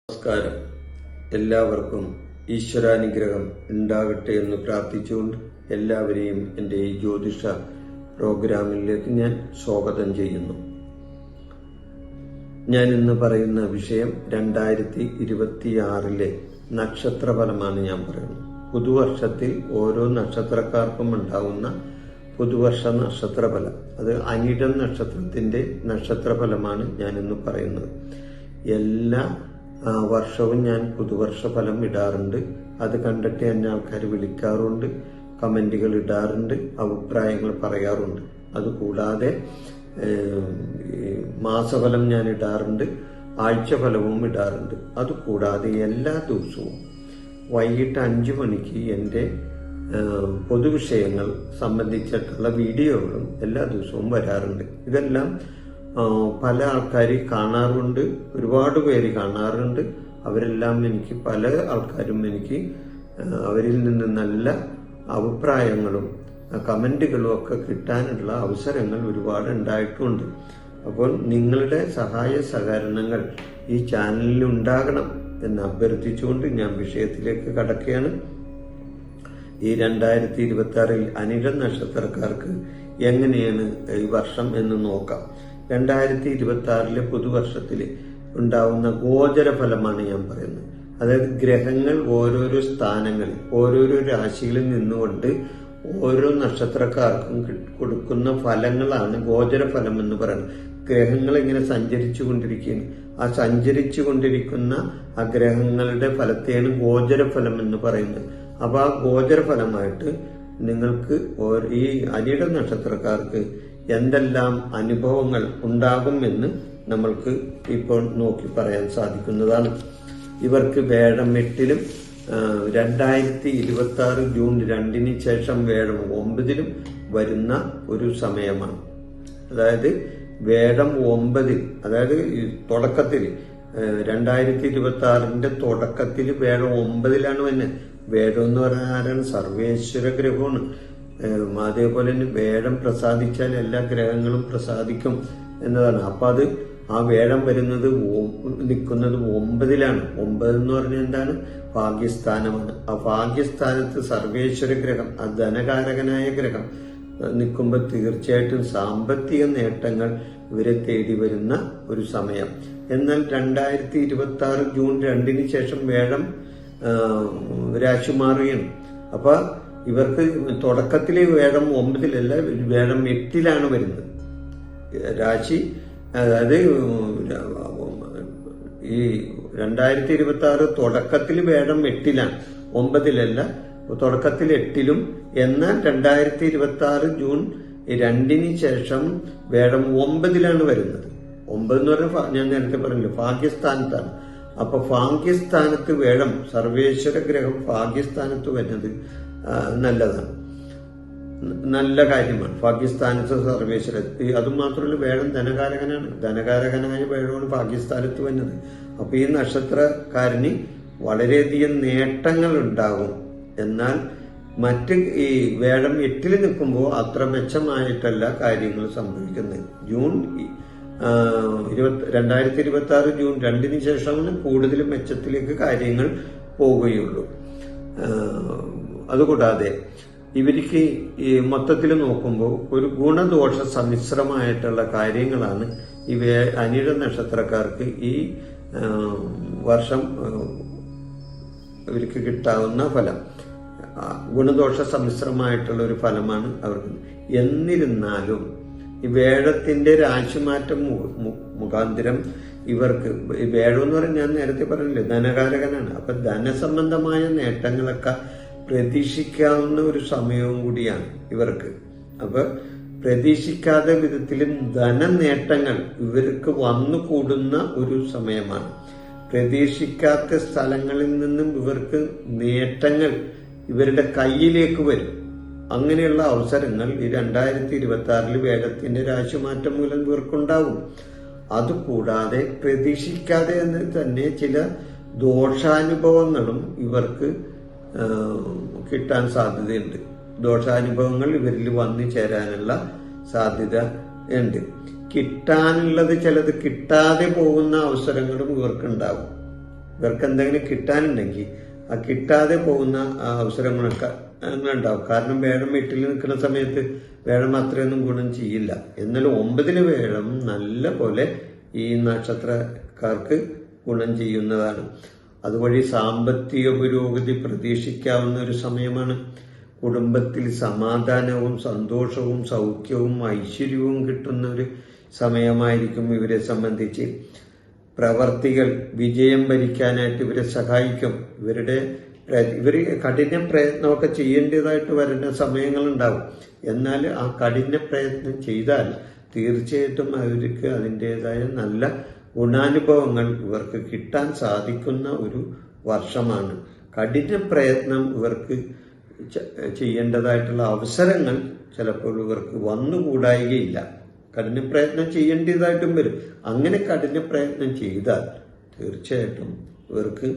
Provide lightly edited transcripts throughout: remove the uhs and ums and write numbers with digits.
നമസ്കാരം. എല്ലാവർക്കും ഈശ്വരാനുഗ്രഹം ഉണ്ടാകട്ടെ എന്ന് പ്രാർത്ഥിച്ചുകൊണ്ട് എല്ലാവരെയും എൻ്റെ ഈ ജ്യോതിഷ പ്രോഗ്രാമിലേക്ക് ഞാൻ സ്വാഗതം ചെയ്യുന്നു. ഞാൻ ഇന്ന് പറയുന്ന വിഷയം 2026 നക്ഷത്രഫലമാണ് ഞാൻ പറയുന്നത്. പുതുവർഷത്തിൽ ഓരോ നക്ഷത്രക്കാർക്കും ഉണ്ടാകുന്ന പുതുവർഷ നക്ഷത്രഫലം, അത് അനിഴം നക്ഷത്രത്തിന്റെ നക്ഷത്രഫലമാണ് ഞാൻ ഇന്ന് പറയുന്നത്. എല്ലാ വർഷവും ഞാൻ പുതുവർഷ ഫലം ഇടാറുണ്ട്. അത് കണ്ടിട്ട് എന്നെ ആൾക്കാർ വിളിക്കാറുണ്ട്, കമന്റുകൾ ഇടാറുണ്ട്, അഭിപ്രായങ്ങൾ പറയാറുണ്ട്. അതുകൂടാതെ മാസഫലം ഞാൻ ഇടാറുണ്ട്, ആഴ്ചഫലവും ഇടാറുണ്ട്. അതുകൂടാതെ എല്ലാ ദിവസവും വൈകിട്ട് 5 മണിക്ക് എൻ്റെ പൊതുവിഷയങ്ങൾ സംബന്ധിച്ചിട്ടുള്ള വീഡിയോകളും എല്ലാ ദിവസവും വരാറുണ്ട്. ഇതെല്ലാം പല ആൾക്കാർ കാണാറുണ്ട്, ഒരുപാട് പേര് കാണാറുണ്ട്. അവരെല്ലാം എനിക്ക്, പല ആൾക്കാരും എനിക്ക് അവരിൽ നിന്ന് നല്ല അഭിപ്രായങ്ങളും കമന്റുകളും ഒക്കെ കിട്ടാനുള്ള അവസരങ്ങൾ ഒരുപാട് ഉണ്ടായിട്ടുണ്ട്. അപ്പോൾ നിങ്ങളുടെ സഹായ സഹകരണങ്ങൾ ഈ ചാനലിൽ ഉണ്ടാകണം എന്ന് അഭ്യർത്ഥിച്ചുകൊണ്ട് ഞാൻ വിഷയത്തിലേക്ക് കടക്കുകയാണ്. ഈ 2026 അനിഴം നക്ഷത്രക്കാർക്ക് എങ്ങനെയാണ് ഈ വർഷം എന്ന് നോക്കാം. 2026 പുതുവർഷത്തിൽ ഉണ്ടാവുന്ന ഗോചര ഫലമാണ് ഞാൻ പറയുന്നത്. അതായത് ഗ്രഹങ്ങൾ ഓരോരോ സ്ഥാനങ്ങളിൽ, ഓരോരോ രാശികളിൽ നിന്നുകൊണ്ട് ഓരോ നക്ഷത്രക്കാർക്കും കൊടുക്കുന്ന ഫലങ്ങളാണ് ഗോചര ഫലം എന്ന് പറയുന്നത്. ഗ്രഹങ്ങൾ ഇങ്ങനെ സഞ്ചരിച്ചു കൊണ്ടിരിക്കുകയാണ്. ആ സഞ്ചരിച്ചു കൊണ്ടിരിക്കുന്ന ആ ഗ്രഹങ്ങളുടെ ഫലത്തെയാണ് ഗോചര ഫലം എന്ന് പറയുന്നത്. അപ്പൊ ആ ഗോചര ഫലമായിട്ട് നിങ്ങൾക്ക് ഈ അനിഴം നക്ഷത്രക്കാർക്ക് എന്തെല്ലാം അനുഭവങ്ങൾ ഉണ്ടാകും എന്ന് നമ്മൾക്ക് ഇപ്പോൾ നോക്കി പറയാൻ സാധിക്കുന്നതാണ്. ഇവർക്ക് വേഴം 8-ലും 2026 ജൂൺ 2 ശേഷം വേഴം 9-ലും വരുന്ന ഒരു സമയമാണ്. അതായത് വേഴം 9, അതായത് തുടക്കത്തിൽ 2026 തുടക്കത്തിൽ വേഴം 9-ലാണ് വരുന്നത്. വേഴം എന്ന് പറഞ്ഞാൽ ആരാണ്? സർവേശ്വര ഗ്രഹമാണ്. അതേപോലെ തന്നെ വേഴം പ്രസാദിച്ചാൽ എല്ലാ ഗ്രഹങ്ങളും പ്രസാദിക്കും എന്നതാണ്. അപ്പൊ അത് ആ വേഴം വരുന്നത് നിൽക്കുന്നത് 9-ലാണ്. 9 എന്ന് പറഞ്ഞാൽ എന്താണ്? ഭാഗ്യസ്ഥാനമാണ്. ആ ഭാഗ്യസ്ഥാനത്ത് സർവേശ്വര ഗ്രഹം, ആ ധനകാരകനായ ഗ്രഹം നിൽക്കുമ്പോൾ തീർച്ചയായിട്ടും സാമ്പത്തിക നേട്ടങ്ങൾ ഇവരെ തേടി വരുന്ന ഒരു സമയം. എന്നാൽ 2026 ജൂൺ 2 ശേഷം വേഴം രാശി മാറുകയാണ്. അപ്പൊ ഇവർക്ക് തുടക്കത്തിലെ വേഴം 9-ലല്ല, വേഴം 8-ലാണ് വരുന്നത് രാശി. അതായത് ഈ 2026 തുടക്കത്തിൽ വേഴം 8-ലാണ്, 9-ലല്ല, തുടക്കത്തിൽ 8-ലും. എന്നാൽ 2026 ജൂൺ 2 ശേഷം വേഴം 9-ലാണ് വരുന്നത്. 9 എന്ന് പറഞ്ഞാൽ ഞാൻ നേരത്തെ പറഞ്ഞില്ല, ഭാഗ്യസ്ഥാനത്താണ്. അപ്പൊ ഭാഗ്യസ്ഥാനത്ത് വേഴം, സർവേശ്വര ഗ്രഹം ഭാഗ്യസ്ഥാനത്ത് വരുന്നത് നല്ലതാണ്, നല്ല കാര്യമാണ്. ഭാഗ്യസ്ഥാനത്ത് സർവേശ്വര, അതുമാത്രമല്ല വേഴം ധനകാരകനാണ്. ധനകാരകനായ വേഴമാണ് ഭാഗ്യസ്ഥാനത്ത് വരുന്നത്. അപ്പൊ ഈ നക്ഷത്രക്കാരന് വളരെയധികം നേട്ടങ്ങൾ ഉണ്ടാകും. എന്നാൽ മറ്റ് ഈ വേഴം 8-ൽ നിൽക്കുമ്പോൾ അത്ര മെച്ചമായിട്ടല്ല കാര്യങ്ങൾ സംഭവിക്കുന്നത്. 2026 ജൂൺ 2 ശേഷമാണ് കൂടുതൽ മെച്ചത്തിലേക്ക് കാര്യങ്ങൾ പോവുകയുള്ളൂ. അതുകൂടാതെ ഇവർക്ക് ഈ മൊത്തത്തിൽ നോക്കുമ്പോൾ ഒരു ഗുണദോഷ സമ്മിശ്രമായിട്ടുള്ള കാര്യങ്ങളാണ് അനിഴ നക്ഷത്രക്കാർക്ക് ഈ വർഷം ഇവർക്ക് കിട്ടാവുന്ന ഫലം. ഗുണദോഷ സമ്മിശ്രമായിട്ടുള്ള ഒരു ഫലമാണ് അവർക്ക്. എന്നിരുന്നാലും ഈ വേഴത്തിന്റെ രാശിമാറ്റം മുഖാന്തരം ഇവർക്ക്, വേഴം എന്ന് പറഞ്ഞാൽ ഞാൻ നേരത്തെ പറഞ്ഞില്ലേ, ധനകാരകനാണ്. അപ്പൊ ധനസംബന്ധമായ നേട്ടങ്ങളൊക്കെ പ്രതീക്ഷിക്കാവുന്ന ഒരു സമയവും കൂടിയാണ് ഇവർക്ക്. അപ്പൊ പ്രതീക്ഷിക്കാത്ത വിധത്തിലും ധനനേട്ടങ്ങൾ ഇവർക്ക് വന്നുകൂടുന്ന ഒരു സമയമാണ്. പ്രതീക്ഷിക്കാത്ത സ്ഥലങ്ങളിൽ നിന്നും ഇവർക്ക് നേട്ടങ്ങൾ ഇവരുടെ കയ്യിലേക്ക് വരും. അങ്ങനെയുള്ള അവസരങ്ങൾ ഈ 2026 വേഴത്തിന്റെ രാശിമാറ്റം മൂലം ഇവർക്കുണ്ടാവും. അതുകൂടാതെ പ്രതീക്ഷിക്കാതെ തന്നെ ചില ദോഷാനുഭവങ്ങളും ഇവർക്ക് കിട്ടാൻ സാധ്യതയുണ്ട്. ദോഷാനുഭവങ്ങൾ ഇവരിൽ വന്നു ചേരാനുള്ള സാധ്യത ഉണ്ട്. കിട്ടാനുള്ളത് ചിലത് കിട്ടാതെ പോകുന്ന അവസരങ്ങളും ഇവർക്കുണ്ടാവും. ഇവർക്ക് എന്തെങ്കിലും കിട്ടാനുണ്ടെങ്കിൽ ആ കിട്ടാതെ പോകുന്ന അവസരങ്ങളൊക്കെ അങ്ങനെ ഉണ്ടാവും. കാരണം വേഴം വീട്ടിൽ നിൽക്കുന്ന സമയത്ത് വേഴം അത്രയൊന്നും ഗുണം ചെയ്യില്ല. എന്നാൽ 9 വേഴം നല്ല പോലെ ഈ നക്ഷത്രക്കാർക്ക് ഗുണം ചെയ്യുന്നതാണ്. അതുവഴി സാമ്പത്തിക പുരോഗതി പ്രതീക്ഷിക്കാവുന്ന ഒരു സമയമാണ്. കുടുംബത്തിൽ സമാധാനവും സന്തോഷവും സൗഖ്യവും ഐശ്വര്യവും കിട്ടുന്ന ഒരു സമയമായിരിക്കും ഇവരെ സംബന്ധിച്ച്. പ്രവർത്തികൾ വിജയം ഭരിക്കാനായിട്ട് ഇവരെ സഹായിക്കും. ഇവർ കഠിന പ്രയത്നമൊക്കെ ചെയ്യേണ്ടതായിട്ട് വരുന്ന സമയങ്ങളുണ്ടാവും. എന്നാൽ ആ കഠിന പ്രയത്നം ചെയ്താൽ തീർച്ചയായിട്ടും അവർക്ക് അതിൻ്റെതായ നല്ല ഗുണാനുഭവങ്ങൾ ഇവർക്ക് കിട്ടാൻ സാധിക്കുന്ന ഒരു വർഷമാണ്. കഠിന പ്രയത്നം ഇവർക്ക് ചെയ്യേണ്ടതായിട്ടുള്ള അവസരങ്ങൾ ചിലപ്പോൾ ഇവർക്ക് വന്നുകൂടായികയില്ല. കഠിന പ്രയത്നം ചെയ്യേണ്ടതായിട്ടും വരും. അങ്ങനെ കഠിന പ്രയത്നം ചെയ്താൽ തീർച്ചയായിട്ടും ഇവർക്ക്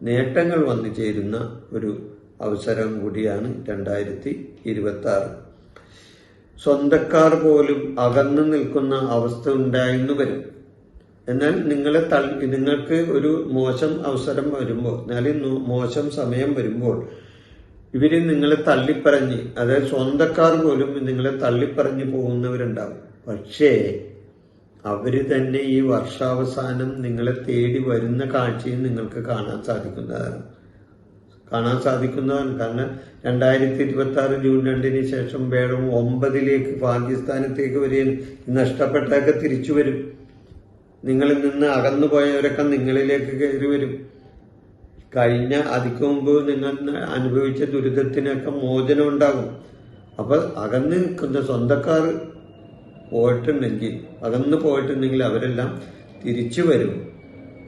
നേട്ടങ്ങൾ വന്നു ചേരുന്ന ഒരു അവസരം കൂടിയാണ് 2026. സ്വന്തക്കാർ പോലും അകന്നു നിൽക്കുന്ന അവസ്ഥ ഉണ്ടായെന്ന് വരും. എന്നാൽ നിങ്ങൾക്ക് ഒരു മോശം അവസരം വരുമ്പോൾ, മോശം സമയം വരുമ്പോൾ ഇവര് നിങ്ങളെ തള്ളിപ്പറഞ്ഞ്, അതായത് സ്വന്തക്കാർ പോലും നിങ്ങളെ തള്ളിപ്പറഞ്ഞു പോകുന്നവരുണ്ടാവും. പക്ഷേ അവര് തന്നെ ഈ വർഷാവസാനം നിങ്ങളെ തേടി വരുന്ന കാഴ്ചയും നിങ്ങൾക്ക് കാണാൻ സാധിക്കുന്നതാണ്. കാരണം 2026 ജൂൺ 2 ശേഷം വേഴം 9 ഭാഗ്യസ്ഥാനത്തേക്ക് വരികയും നഷ്ടപ്പെട്ടൊക്കെ തിരിച്ചു വരും. നിങ്ങളിൽ നിന്ന് അകന്നു പോയവരൊക്കെ നിങ്ങളിലേക്ക് കയറി വരും. കഴിഞ്ഞ അതിക്ക് മുമ്പ് നിങ്ങൾ അനുഭവിച്ച ദുരിതത്തിനൊക്കെ മോചനം ഉണ്ടാകും. അപ്പൊ അകന്ന് നിൽക്കുന്ന സ്വന്തക്കാർ അകന്നു പോയിട്ടുണ്ടെങ്കിൽ അവരെല്ലാം തിരിച്ചു വരും.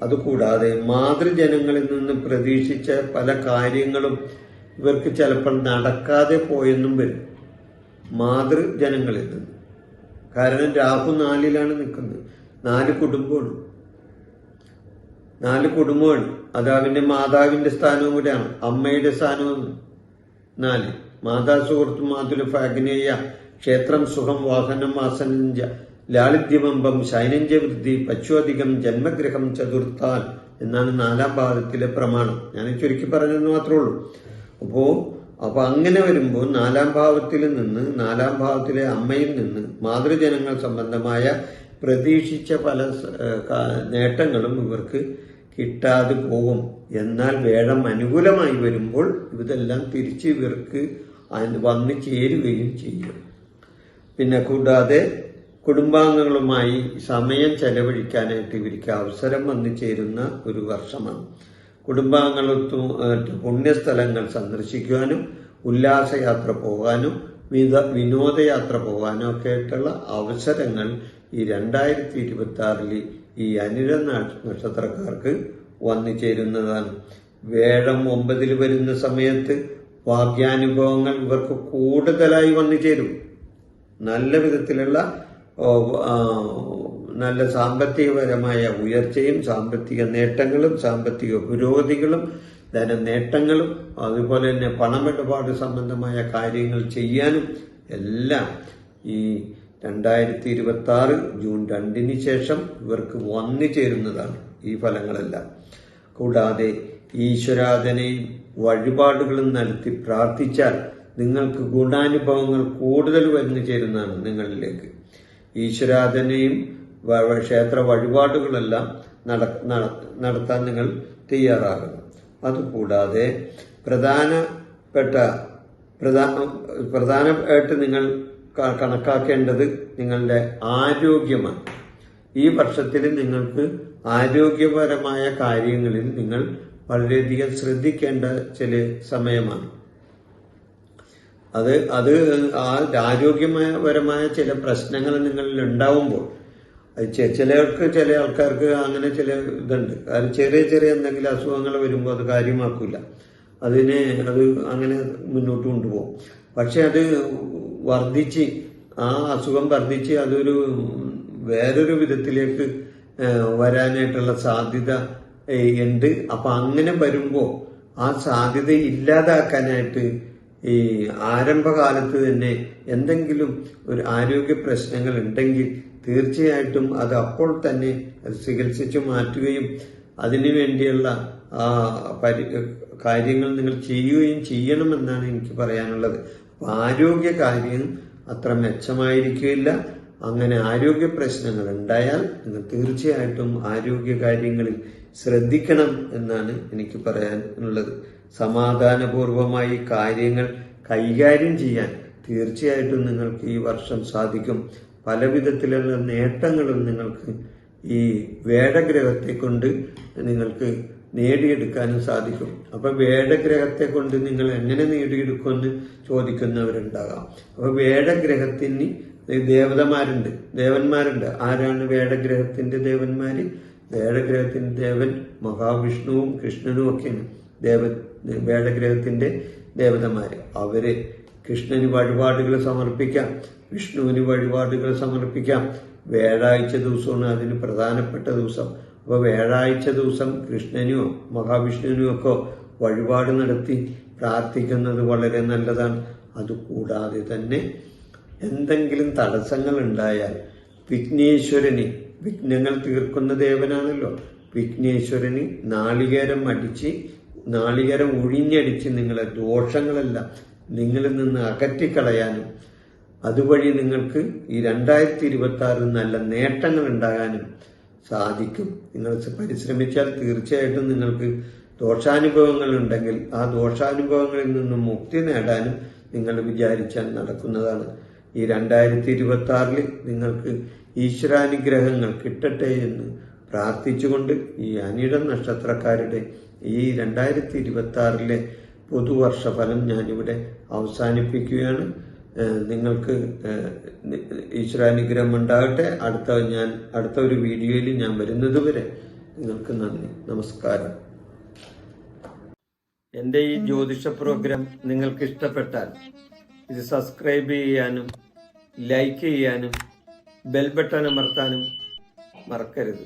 അതുകൂടാതെ മാതൃജനങ്ങളിൽ നിന്ന് പ്രതീക്ഷിച്ച പല കാര്യങ്ങളും ഇവർക്ക് ചിലപ്പോൾ നടക്കാതെ പോയെന്നും വരും. മാതൃജനങ്ങളിൽ നിന്ന്. കാരണം രാഹു 4 നിൽക്കുന്നത്. 4 കുടുംബമാണ്. അത് അവന്റെ മാതാവിന്റെ സ്ഥാനവും കൂടെയാണ്. അമ്മയുടെ സ്ഥാനവും 4. മാതാ സുഹൃത്ത് മാതുല ഫാഗ്നേയ ക്ഷേത്രം സുഖം വാഹനം ആസനഞ്ച ലാളിത്യമമ്പം ശൈനഞ്ച വൃദ്ധി പശ്വധികം ജന്മഗ്രഹം ചതുർത്ഥാൽ എന്നാണ് 4ാം ഭാവത്തിലെ പ്രമാണം. ഞാൻ ചുരുക്കി പറഞ്ഞെന്ന് മാത്രമേ ഉള്ളൂ. അപ്പൊ അങ്ങനെ വരുമ്പോൾ 4ാം ഭാവത്തിലെ അമ്മയിൽ നിന്ന് മാതൃജനങ്ങൾ സംബന്ധമായ പ്രതീക്ഷിച്ച പല നേട്ടങ്ങളും ഇവർക്ക് കിട്ടാതെ പോകും. എന്നാൽ വേഴം അനുകൂലമായി വരുമ്പോൾ ഇതെല്ലാം തിരിച്ച് ഇവർക്ക് വന്നു ചേരുകയും ചെയ്യും. പിന്നെ കൂടാതെ കുടുംബാംഗങ്ങളുമായി സമയം ചെലവഴിക്കാനായിട്ട് ഇവർക്ക് അവസരം വന്നു ചേരുന്ന ഒരു വർഷമാണ്. കുടുംബാംഗങ്ങളൊത്തു പുണ്യസ്ഥലങ്ങൾ സന്ദർശിക്കുവാനും ഉല്ലാസയാത്ര പോകാനും വിനോദയാത്ര പോകാനും ഒക്കെ ആയിട്ടുള്ള അവസരങ്ങൾ ഈ 2026 ഈ അനിഴ നക്ഷത്രക്കാർക്ക് വന്നു ചേരുന്നതാണ്. വേഴം 9 വരുന്ന സമയത്ത് ഭാഗ്യാനുഭവങ്ങൾ ഇവർക്ക് കൂടുതലായി വന്നു ചേരും. നല്ല വിധത്തിലുള്ള നല്ല സാമ്പത്തികപരമായ ഉയർച്ചയും സാമ്പത്തിക നേട്ടങ്ങളും സാമ്പത്തിക പുരോഗതികളും ധന നേട്ടങ്ങളും അതുപോലെ തന്നെ പണമിടപാട് സംബന്ധമായ കാര്യങ്ങൾ ചെയ്യാനും എല്ലാം ഈ 2026 ജൂൺ 2 ശേഷം ഇവർക്ക് വന്നു ചേരുന്നതാണ് ഈ ഫലങ്ങളെല്ലാം. കൂടാതെ ഈശ്വരാധനയും വഴിപാടുകളും നടത്തി പ്രാർത്ഥിച്ചാൽ നിങ്ങൾക്ക് ഗുണാനുഭവങ്ങൾ കൂടുതൽ വന്നു ചേരുന്നതാണ് നിങ്ങളിലേക്ക്. ഈശ്വരാധനയും ക്ഷേത്ര വഴിപാടുകളെല്ലാം നടത്താൻ നിങ്ങൾ തയ്യാറാകണം. അതുകൂടാതെ പ്രധാനമായിട്ട് നിങ്ങൾ കണക്കാക്കേണ്ടത് നിങ്ങളുടെ ആരോഗ്യമാണ്. ഈ വർഷത്തിൽ നിങ്ങൾക്ക് ആരോഗ്യപരമായ കാര്യങ്ങളിൽ നിങ്ങൾ വളരെയധികം ശ്രദ്ധിക്കേണ്ട ചില സമയമാണ്. അത് ആരോഗ്യപരമായ ചില പ്രശ്നങ്ങൾ നിങ്ങളിൽ ഉണ്ടാവുമ്പോൾ ചില ആൾക്കാർക്ക് അങ്ങനെ ചില ഇതുണ്ട്. കാരണം ചെറിയ എന്തെങ്കിലും അസുഖങ്ങൾ വരുമ്പോൾ അത് കാര്യമാക്കില്ല. അത് അങ്ങനെ മുന്നോട്ട് കൊണ്ടുപോകും. പക്ഷെ അത് വർദ്ധിച്ച് ആ അസുഖം വർദ്ധിച്ച് അതൊരു വേറൊരു വിധത്തിലേക്ക് വരാനായിട്ടുള്ള സാധ്യത ഉണ്ട്. അപ്പൊ അങ്ങനെ വരുമ്പോൾ ആ സാധ്യത ഇല്ലാതാക്കാനായിട്ട് ഈ ആരംഭകാലത്ത് തന്നെ എന്തെങ്കിലും ഒരു ആരോഗ്യ പ്രശ്നങ്ങൾ ഉണ്ടെങ്കിൽ തീർച്ചയായിട്ടും അത് അപ്പോൾ തന്നെ ചികിത്സിച്ച് മാറ്റുകയും അതിനു വേണ്ടിയുള്ള കാര്യങ്ങൾ നിങ്ങൾ ചെയ്യുകയും ചെയ്യണമെന്നാണ് എനിക്ക് പറയാനുള്ളത്. ആരോഗ്യ കാര്യം അത്ര മെച്ചമായിരിക്കില്ല. അങ്ങനെ ആരോഗ്യ പ്രശ്നങ്ങൾ ഉണ്ടായാൽ നിങ്ങൾ തീർച്ചയായിട്ടും ആരോഗ്യ കാര്യങ്ങളിൽ ശ്രദ്ധിക്കണം എന്നാണ് എനിക്ക് പറയാനുള്ളത്. സമാധാനപൂർവമായി കാര്യങ്ങൾ കൈകാര്യം ചെയ്യാൻ തീർച്ചയായിട്ടും നിങ്ങൾക്ക് ഈ വർഷം സാധിക്കും. പല വിധത്തിലുള്ള നേട്ടങ്ങളും നിങ്ങൾക്ക് ഈ വേഴഗ്രഹത്തെ കൊണ്ട് നിങ്ങൾക്ക് നേടിയെടുക്കാനും സാധിക്കും. അപ്പൊ വേഴഗ്രഹത്തെ കൊണ്ട് നിങ്ങൾ എങ്ങനെ നേടിയെടുക്കുമെന്ന് ചോദിക്കുന്നവരുണ്ടാകാം. അപ്പൊ വേഴഗ്രഹത്തിന് ദേവന്മാരുണ്ട്. ആരാണ് വേഴഗ്രഹത്തിന്റെ ദേവന്മാര്? വേഴഗ്രഹത്തിന്റെ ദേവൻ മഹാവിഷ്ണുവും കൃഷ്ണനും ഒക്കെയാണ് വേഴഗ്രഹത്തിന്റെ ദേവതമാര്. അവര് കൃഷ്ണന് വഴിപാടുകൾ സമർപ്പിക്കാം, വിഷ്ണുവിന് വഴിപാടുകൾ സമർപ്പിക്കാം. വ്യാഴാഴ്ച ദിവസമാണ് അതിന് പ്രധാനപ്പെട്ട ദിവസം. അപ്പൊ വ്യാഴാഴ്ച ദിവസം കൃഷ്ണനോ മഹാവിഷ്ണുവിനോ ഒക്കെ വഴിപാട് നടത്തി പ്രാർത്ഥിക്കുന്നത് വളരെ നല്ലതാണ്. അതുകൂടാതെ തന്നെ എന്തെങ്കിലും തടസ്സങ്ങൾ ഉണ്ടായാൽ വിഘ്നേശ്വരന്, വിഘ്നങ്ങൾ തീർക്കുന്ന ദേവനാണല്ലോ, വിഘ്നേശ്വരന് നാളികേരം ഒഴിഞ്ഞടിച്ച് നിങ്ങളെ ദോഷങ്ങളെല്ലാം നിങ്ങളിൽ നിന്ന് അകറ്റിക്കളയാനും അതുവഴി നിങ്ങൾക്ക് ഈ 2026 നല്ല നേട്ടങ്ങൾ ഉണ്ടാകാനും സാധിക്കും. നിങ്ങൾ പരിശ്രമിച്ചാൽ തീർച്ചയായിട്ടും നിങ്ങൾക്ക് ദോഷാനുഭവങ്ങൾ ഉണ്ടെങ്കിൽ ആ ദോഷാനുഭവങ്ങളിൽ നിന്നും മുക്തി നേടാനും നിങ്ങൾ വിചാരിച്ചാൽ നടക്കുന്നതാണ്. ഈ 2026 നിങ്ങൾക്ക് ഈശ്വരാനുഗ്രഹങ്ങൾ കിട്ടട്ടെ എന്ന് പ്രാർത്ഥിച്ചുകൊണ്ട് ഈ അനിഴം നക്ഷത്രക്കാരുടെ ഈ 2026 പുതുവർഷ ഫലം ഞാനിവിടെ അവസാനിപ്പിക്കുകയാണ്. നിങ്ങൾക്ക് ഈശ്വരാനുഗ്രഹം ഉണ്ടാകട്ടെ. അടുത്ത ഒരു വീഡിയോയിൽ ഞാൻ വരുന്നത് വരെ നിങ്ങൾക്ക് നന്ദി, നമസ്കാരം. എൻ്റെ ഈ ജ്യോതിഷ പ്രോഗ്രാം നിങ്ങൾക്ക് ഇഷ്ടപ്പെട്ടാൽ ഇത് സബ്സ്ക്രൈബ് ചെയ്യാനും ലൈക്ക് ചെയ്യാനും ബെൽ ബട്ടൺ അമർത്താനും മറക്കരുത്.